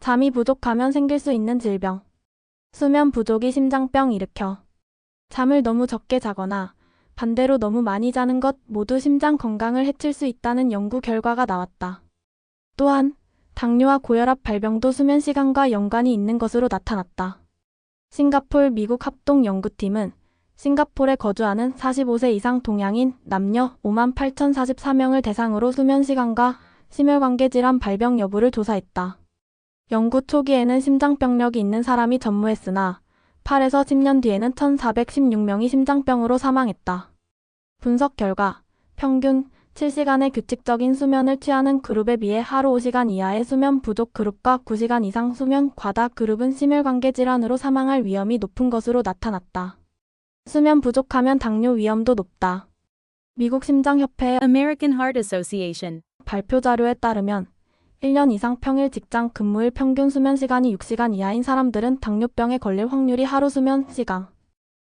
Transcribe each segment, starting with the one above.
잠이 부족하면 생길 수 있는 질병. 수면 부족이 심장병 일으켜. 잠을 너무 적게 자거나 반대로 너무 많이 자는 것 모두 심장 건강을 해칠 수 있다는 연구 결과가 나왔다. 또한 당뇨와 고혈압 발병도 수면 시간과 연관이 있는 것으로 나타났다. 싱가폴 미국 합동 연구팀은 싱가폴에 거주하는 45세 이상 동양인 남녀 58,044명을 대상으로 수면 시간과 심혈관계 질환 발병 여부를 조사했다. 연구 초기에는 심장병력이 있는 사람이 전무했으나 8에서 10년 뒤에는 1,416명이 심장병으로 사망했다. 분석 결과 평균 7시간의 규칙적인 수면을 취하는 그룹에 비해 하루 5시간 이하의 수면 부족 그룹과 9시간 이상 수면 과다 그룹은 심혈관계 질환으로 사망할 위험이 높은 것으로 나타났다. 수면 부족하면 당뇨 위험도 높다. 미국 심장협회 American Heart Association 발표 자료에 따르면 1년 이상 평일 직장 근무일 평균 수면 시간이 6시간 이하인 사람들은 당뇨병에 걸릴 확률이 하루 수면 시간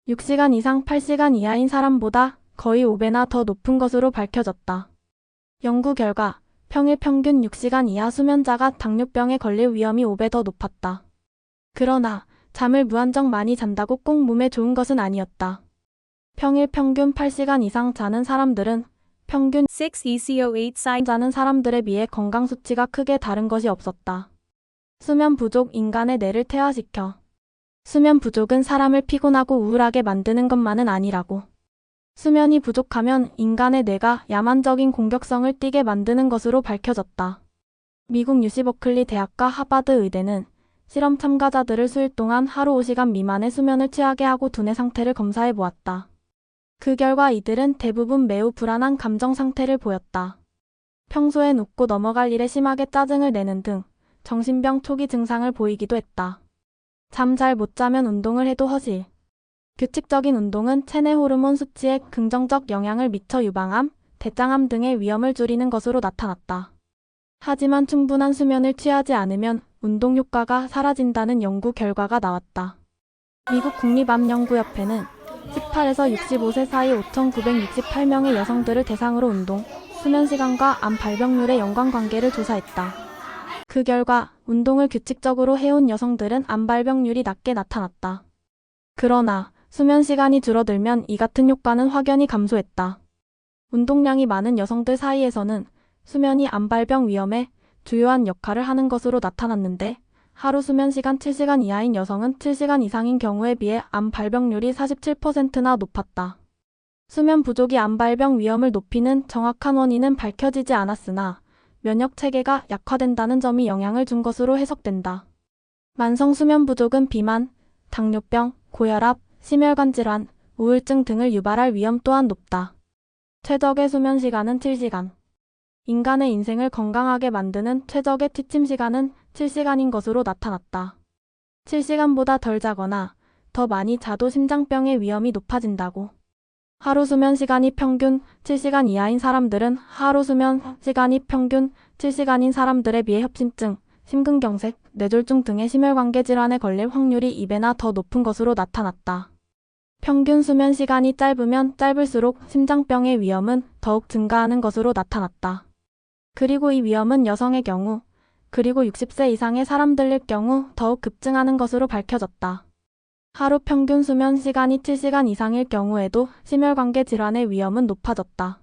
6시간 이상 8시간 이하인 사람보다 거의 5배나 더 높은 것으로 밝혀졌다. 연구 결과 평일 평균 6시간 이하 수면자가 당뇨병에 걸릴 위험이 5배 더 높았다. 그러나 잠을 무한정 많이 잔다고 꼭 몸에 좋은 것은 아니었다. 평일 평균 8시간 이상 자는 사람들은 평균 6ECO8 sign 자는 사람들에 비해 건강 수치가 크게 다른 것이 없었다. 수면 부족 인간의 뇌를 퇴화시켜. 수면 부족은 사람을 피곤하고 우울하게 만드는 것만은 아니라고. 수면이 부족하면 인간의 뇌가 야만적인 공격성을 띠게 만드는 것으로 밝혀졌다. 미국 유시 버클리 대학과 하버드 의대는 실험 참가자들을 수일 동안 하루 5시간 미만의 수면을 취하게 하고 두뇌 상태를 검사해 보았다. 그 결과 이들은 대부분 매우 불안한 감정 상태를 보였다. 평소엔 웃고 넘어갈 일에 심하게 짜증을 내는 등 정신병 초기 증상을 보이기도 했다. 잠 잘 못 자면 운동을 해도 허실. 규칙적인 운동은 체내 호르몬 수치에 긍정적 영향을 미쳐 유방암, 대장암 등의 위험을 줄이는 것으로 나타났다. 하지만 충분한 수면을 취하지 않으면 운동 효과가 사라진다는 연구 결과가 나왔다. 미국 국립암연구협회는 18에서 65세 사이 5,968명의 여성들을 대상으로 운동, 수면 시간과 암 발병률의 연관관계를 조사했다. 그 결과 운동을 규칙적으로 해온 여성들은 암 발병률이 낮게 나타났다. 그러나 수면 시간이 줄어들면 이 같은 효과는 확연히 감소했다. 운동량이 많은 여성들 사이에서는 수면이 암 발병 위험에 주요한 역할을 하는 것으로 나타났는데 하루 수면 시간 7시간 이하인 여성은 7시간 이상인 경우에 비해 암 발병률이 47%나 높았다. 수면 부족이 암 발병 위험을 높이는 정확한 원인은 밝혀지지 않았으나 면역 체계가 약화된다는 점이 영향을 준 것으로 해석된다. 만성 수면 부족은 비만, 당뇨병, 고혈압, 심혈관 질환, 우울증 등을 유발할 위험 또한 높다. 최적의 수면 시간은 7시간. 인간의 인생을 건강하게 만드는 최적의 취침 시간은 7시간인 것으로 나타났다. 7시간보다 덜 자거나 더 많이 자도 심장병의 위험이 높아진다고. 하루 수면 시간이 평균 7시간 이하인 사람들은 하루 수면 시간이 평균 7시간인 사람들에 비해 협심증, 심근경색, 뇌졸중 등의 심혈관계 질환에 걸릴 확률이 2배나 더 높은 것으로 나타났다. 평균 수면 시간이 짧으면 짧을수록 심장병의 위험은 더욱 증가하는 것으로 나타났다. 그리고 이 위험은 여성의 경우, 그리고 60세 이상의 사람들일 경우 더욱 급증하는 것으로 밝혀졌다. 하루 평균 수면 시간이 7시간 이상일 경우에도 심혈관계 질환의 위험은 높아졌다.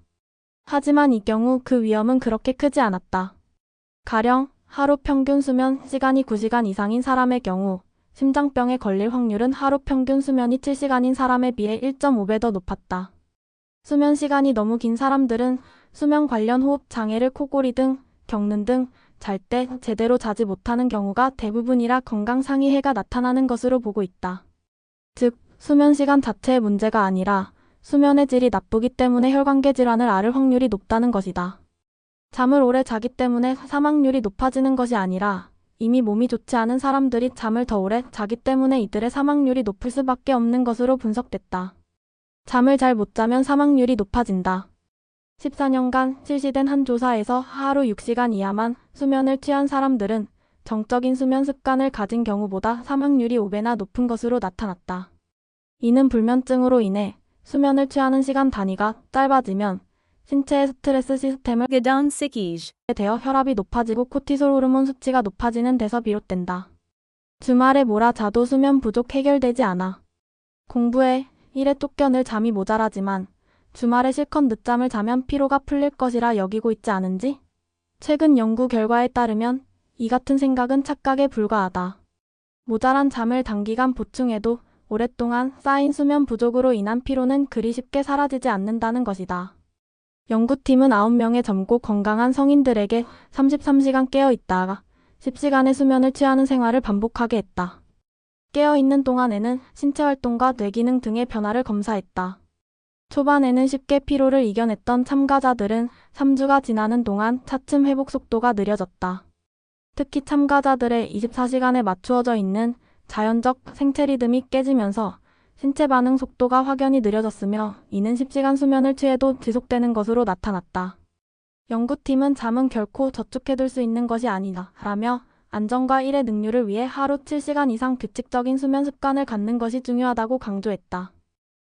하지만 이 경우 그 위험은 그렇게 크지 않았다. 가령 하루 평균 수면 시간이 9시간 이상인 사람의 경우 심장병에 걸릴 확률은 하루 평균 수면이 7시간인 사람에 비해 1.5배 더 높았다. 수면 시간이 너무 긴 사람들은 수면 관련 호흡 장애를 코골이 등 겪는 등 잘 때 제대로 자지 못하는 경우가 대부분이라 건강 상위 해가 나타나는 것으로 보고 있다. 즉, 수면 시간 자체의 문제가 아니라 수면의 질이 나쁘기 때문에 혈관계 질환을 앓을 확률이 높다는 것이다. 잠을 오래 자기 때문에 사망률이 높아지는 것이 아니라 이미 몸이 좋지 않은 사람들이 잠을 더 오래 자기 때문에 이들의 사망률이 높을 수밖에 없는 것으로 분석됐다. 잠을 잘 못 자면 사망률이 높아진다. 14년간 실시된 한 조사에서 하루 6시간 이하만 수면을 취한 사람들은 정적인 수면 습관을 가진 경우보다 사망률이 5배나 높은 것으로 나타났다. 이는 불면증으로 인해 수면을 취하는 시간 단위가 짧아지면 신체의 스트레스 시스템을 Gadon Sikij. 되어 혈압이 높아지고 코티솔 호르몬 수치가 높아지는 데서 비롯된다. 주말에 몰아자도 수면 부족 해결되지 않아. 공부에 일에 쫓겨늘 잠이 모자라지만 주말에 실컷 늦잠을 자면 피로가 풀릴 것이라 여기고 있지 않은지? 최근 연구 결과에 따르면 이 같은 생각은 착각에 불과하다. 모자란 잠을 단기간 보충해도 오랫동안 쌓인 수면 부족으로 인한 피로는 그리 쉽게 사라지지 않는다는 것이다. 연구팀은 9명의 젊고 건강한 성인들에게 33시간 깨어 있다가 10시간의 수면을 취하는 생활을 반복하게 했다. 깨어 있는 동안에는 신체 활동과 뇌기능 등의 변화를 검사했다. 초반에는 쉽게 피로를 이겨냈던 참가자들은 3주가 지나는 동안 차츰 회복 속도가 느려졌다. 특히 참가자들의 24시간에 맞추어져 있는 자연적 생체 리듬이 깨지면서 신체 반응 속도가 확연히 느려졌으며 이는 10시간 수면을 취해도 지속되는 것으로 나타났다. 연구팀은 잠은 결코 저축해둘 수 있는 것이 아니다 라며 안정과 일의 능률을 위해 하루 7시간 이상 규칙적인 수면 습관을 갖는 것이 중요하다고 강조했다.